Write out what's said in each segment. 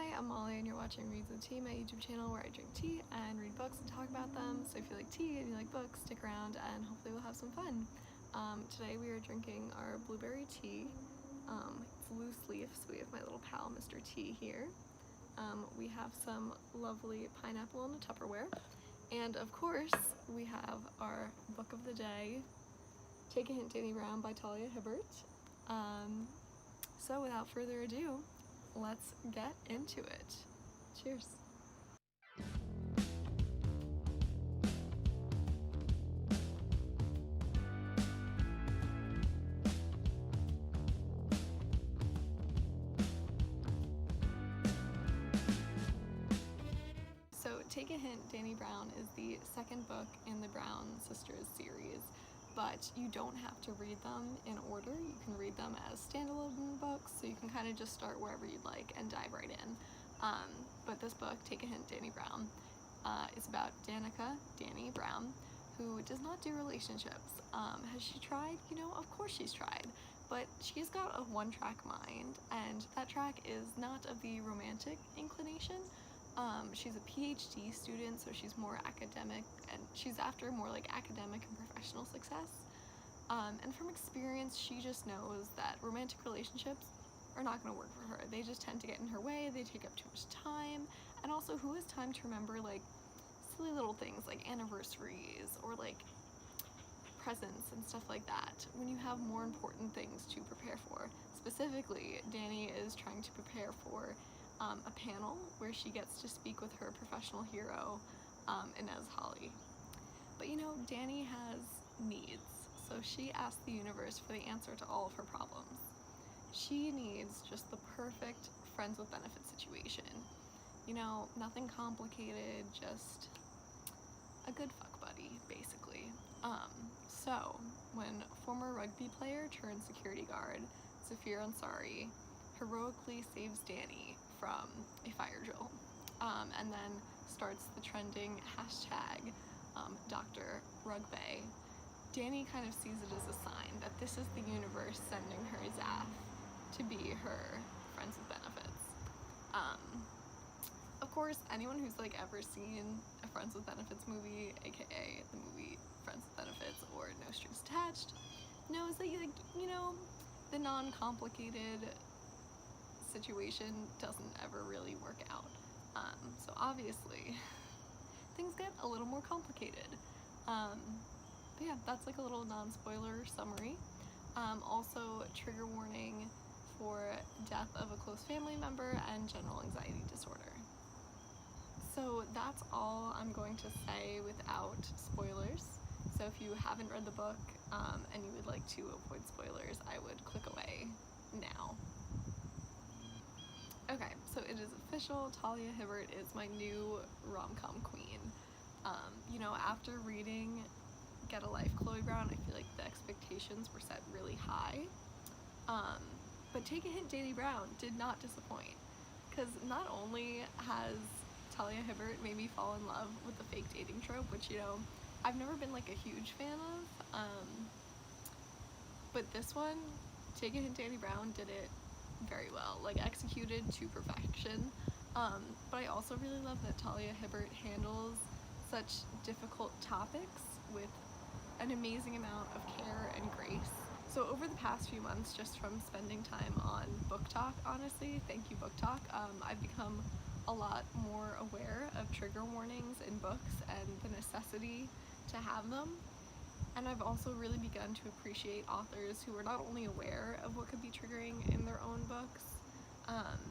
Hi, I'm Molly and you're watching Reads with Tea, my YouTube channel where I drink tea and read books and talk about them. So if you like tea and you like books, stick around and hopefully we'll have some fun. Today we are drinking our blueberry tea. It's loose leaf, so we have my little pal Mr. T here. We have some lovely pineapple in a Tupperware. And of course, we have our book of the day, Take a Hint, Dani Brown by Talia Hibbert. So without further ado, let's get into it. Cheers. So Take a Hint, Dani Brown is the second book in the Brown Sisters series, but you don't have to read them in order. You can read them as standalone books, so you can kind of just start wherever you'd like and dive right in. But this book, Take a Hint, Dani Brown, is about Dani Brown, who does not do relationships. Has she tried? You know, of course she's tried, but she's got a one-track mind, and that track is not of the romantic inclination. She's a PhD student, so she's more academic, and she's after more like academic and professional success. And from experience, she just knows that romantic relationships are not going to work for her. They just tend to get in her way, they take up too much time, and also who has time to remember like silly little things like anniversaries or like presents and stuff like that when you have more important things to prepare for. Specifically, Dani is trying to prepare for a panel where she gets to speak with her professional hero, Inez Holly. But you know, Dani has needs, so she asks the universe for the answer to all of her problems. She needs just the perfect friends with benefits situation. You know, nothing complicated, just a good fuck buddy, basically. So when former rugby player turned security guard Zafir Ansari heroically saves Dani from a fire drill, and then starts the trending hashtag Dr. Rugby, Dani kind of sees it as a sign that this is the universe sending her Zaf to be her friends with benefits. Of course, anyone who's like ever seen a Friends with Benefits movie, aka the movie Friends with Benefits or No Strings Attached, knows that you know, the non-complicated situation doesn't ever really work out. So obviously things get a little more complicated. But yeah, that's like a little non-spoiler summary. Also, trigger warning for death of a close family member and general anxiety disorder. So that's all I'm going to say without spoilers. So if you haven't read the book and you would like to avoid spoilers, I would click away now. Okay, so it is official, Talia Hibbert is my new rom-com queen. You know, after reading Get a Life, Chloe Brown, I feel like the expectations were set really high. But Take a Hint, Dani Brown did not disappoint, because not only has Talia Hibbert made me fall in love with the fake dating trope, which, you know, I've never been like a huge fan of, but this one, Take a Hint, Dani Brown did it very well, like executed to perfection. But I also really love that Talia Hibbert handles such difficult topics with an amazing amount of care and grace. So over the past few months, just from spending time on BookTalk, honestly, thank you BookTalk, I've become a lot more aware of trigger warnings in books and the necessity to have them. And I've also really begun to appreciate authors who are not only aware of what could be triggering in their own books,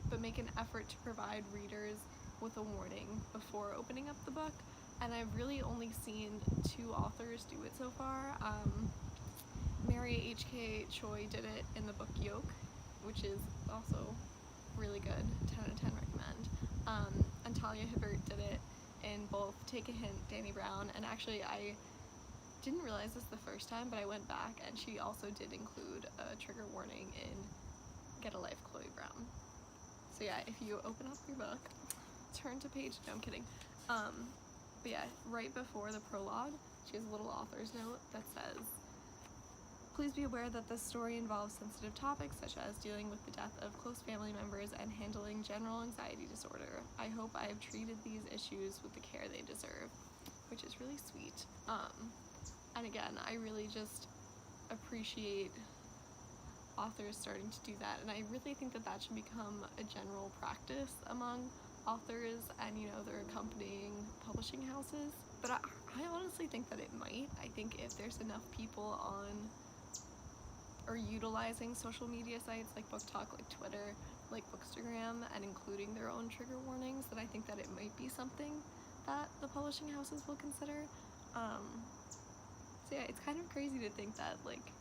but make an effort to provide readers with a warning before opening up the book. And I've really only seen two authors do it so far. Mary H.K. Choi did it in the book Yoke, which is also really good, 10 out of 10 recommend. And Talia Hibbert did it in both Take a Hint, Dani Brown, and actually I didn't realize this the first time, but I went back and she also did include a trigger warning in Get a Life, Chloe Brown. So yeah, if you open up your book, turn to page, no I'm kidding, but yeah, right before the prologue, she has a little author's note that says, Please be aware that this story involves sensitive topics such as dealing with the death of close family members and handling general anxiety disorder. I hope I have treated these issues with the care they deserve," which is really sweet. And again, I really just appreciate authors starting to do that, and I really think that that should become a general practice among authors and, you know, their accompanying publishing houses. But I honestly think that it might. I think if there's enough people on or utilizing social media sites like BookTalk, like Twitter, like Bookstagram, and including their own trigger warnings, that I think that it might be something that the publishing houses will consider. So yeah, it's kind of crazy to think that, like,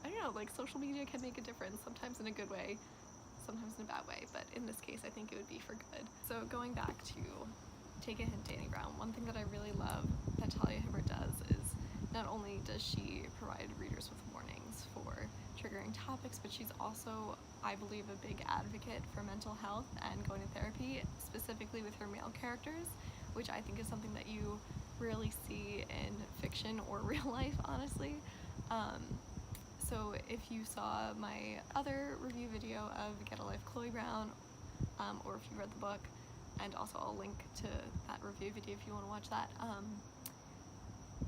I don't know, like, social media can make a difference, sometimes in a good way, sometimes in a bad way, but in this case I think it would be for good. So going back to Take a Hint, Dani Brown, one thing that I really love that Talia Hibbert does is not only does she provide readers with warnings for triggering topics, but she's also, I believe, a big advocate for mental health and going to therapy, specifically with her male characters, which I think is something that you rarely see in fiction or real life, honestly. So if you saw my other review video of Get a Life Chloe Brown, or if you read the book, and also I'll link to that review video if you want to watch that.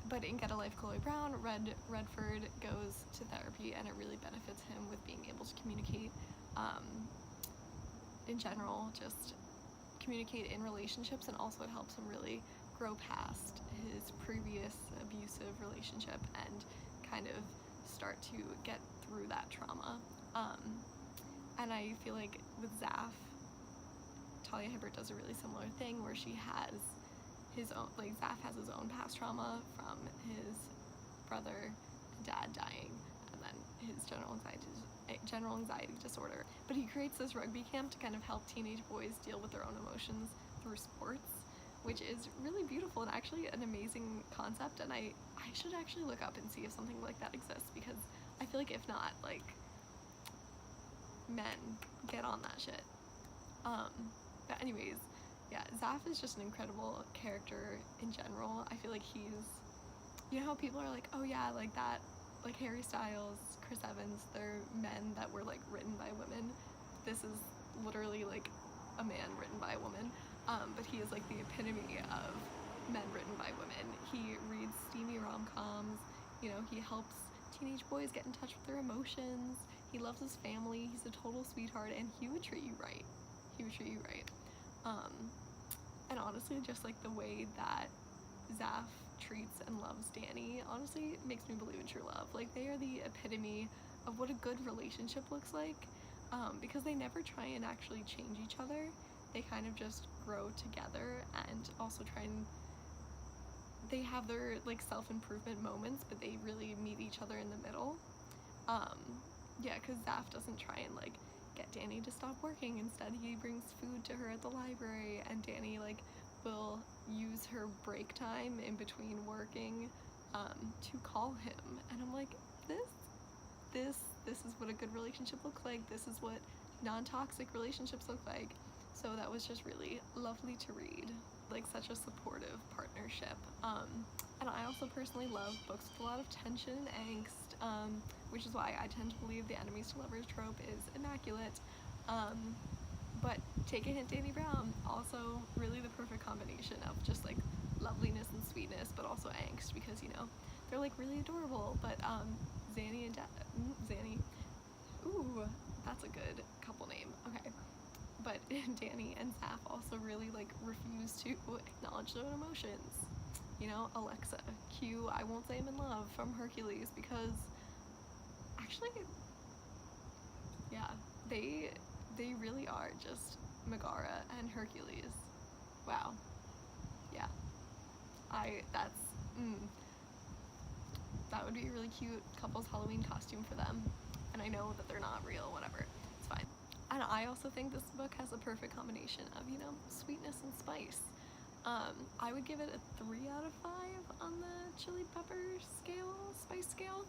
But in Get a Life Chloe Brown, Redford goes to therapy, and it really benefits him with being able to communicate, in general, just communicate in relationships, and also it helps him really grow past his previous abusive relationship and kind of start to get through that trauma. And I feel like with Zaf, Talia Hibbert does a really similar thing where she has his own, like, Zaf has his own past trauma from his brother and dad dying, and then his general anxiety disorder. But he creates this rugby camp to kind of help teenage boys deal with their own emotions through sports, which is really beautiful and actually an amazing concept, and I should actually look up and see if something like that exists, because I feel like if not, like, men, get on that shit. But anyways, yeah, Zaf is just an incredible character in general. I feel like he's, you know how people are like, oh yeah, like that, like Harry Styles, Chris Evans, they're men that were, like, written by women. This is literally, like, a man written by a woman, but he is, like, the epitome of men written by women. He reads steamy rom-coms, you know, he helps teenage boys get in touch with their emotions, he loves his family, he's a total sweetheart, and he would treat you right. He would treat you right. And honestly, just, like, the way that Zaf treats and loves Dani, honestly, makes me believe in true love. Like, they are the epitome of what a good relationship looks like, because they never try and actually change each other. They kind of just grow together, and also try and, they have their, like, self-improvement moments, but they really meet each other in the middle. Yeah, because Zaf doesn't try and, like, get Dani to stop working. Instead, he brings food to her at the library, and Dani, like, will use her break time in between working to call him. And I'm like, this is what a good relationship looks like. This is what non-toxic relationships look like. So that was just really lovely to read, like, such a supportive partnership. And I also personally love books with a lot of tension and angst, which is why I tend to believe the enemies to lovers trope is immaculate. But Take a Hint, Dani Brown, also really the perfect combination of just, like, loveliness and sweetness, but also angst, because, you know, they're, like, really adorable. But Zanny, ooh, that's a good couple name. Okay. But Dani and Zaf also really, like, refuse to acknowledge their own emotions. You know, Alexa, cue I Won't Say I'm in Love from Hercules, because actually, yeah, they really are just Megara and Hercules. Wow. Yeah. That would be a really cute couple's Halloween costume for them. And I know that they're not real, whatever, it's fine. And I also think this book has a perfect combination of, you know, sweetness and spice. I would give it a 3 out of 5 on the chili pepper scale, spice scale.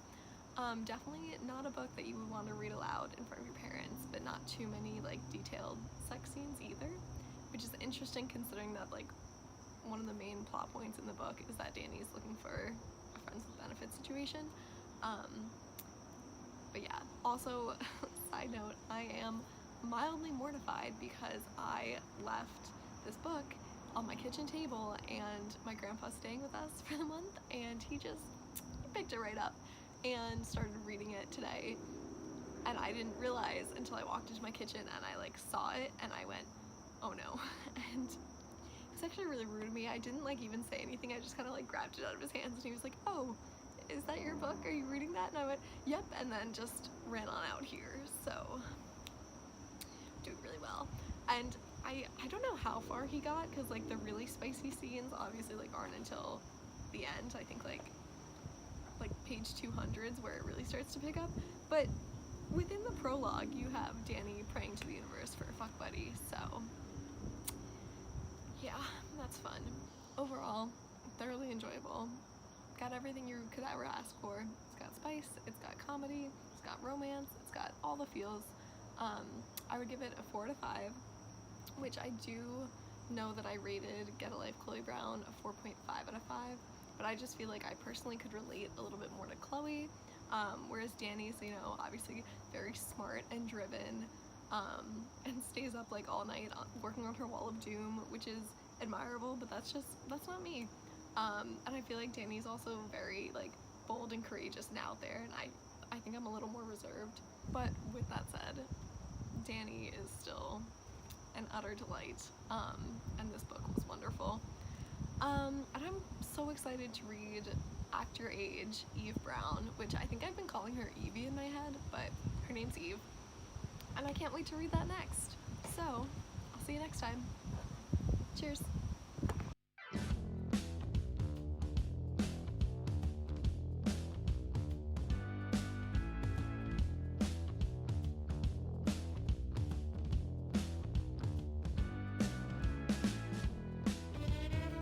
Definitely not a book that you would want to read aloud in front of your parents, but not too many, like, detailed sex scenes either, which is interesting considering that, like, one of the main plot points in the book is that Dani is looking for a friends with benefits situation. But yeah, also, side note, I am mildly mortified because I left this book on my kitchen table, and my grandpa's staying with us for the month, and he picked it right up and started reading it today. And I didn't realize until I walked into my kitchen and I like saw it and I went, oh no. And it was actually really rude of me. I didn't like even say anything. I just kind of like grabbed it out of his hands, and he was like, oh, is that your book? Are you reading that? And I went, yep, and then just ran on out here. So, doing really well. And I don't know how far he got, because like the really spicy scenes obviously like aren't until the end. I think like page 200s where it really starts to pick up. But within the prologue, you have Dani praying to the universe for a fuck buddy. So yeah, that's fun. Overall, thoroughly enjoyable. Got everything you could ever ask for. It's got spice, it's got comedy, it's got romance, it's got all the feels. I would give it a 4 out of 5, which I do know that I rated Get a Life Chloe Brown a 4.5 out of 5, but I just feel like I personally could relate a little bit more to Chloe, whereas Dani's, you know, obviously very smart and driven, and stays up like all night working on her wall of doom, which is admirable, but that's not me. And I feel like Dani's also very like bold and courageous and out there, and I think I'm a little more reserved. But with that said, Dani is still an utter delight, and this book was wonderful. And I'm so excited to read Act Your Age, Eve Brown, which I think I've been calling her Evie in my head, but her name's Eve, and I can't wait to read that next. So, I'll see you next time. Cheers.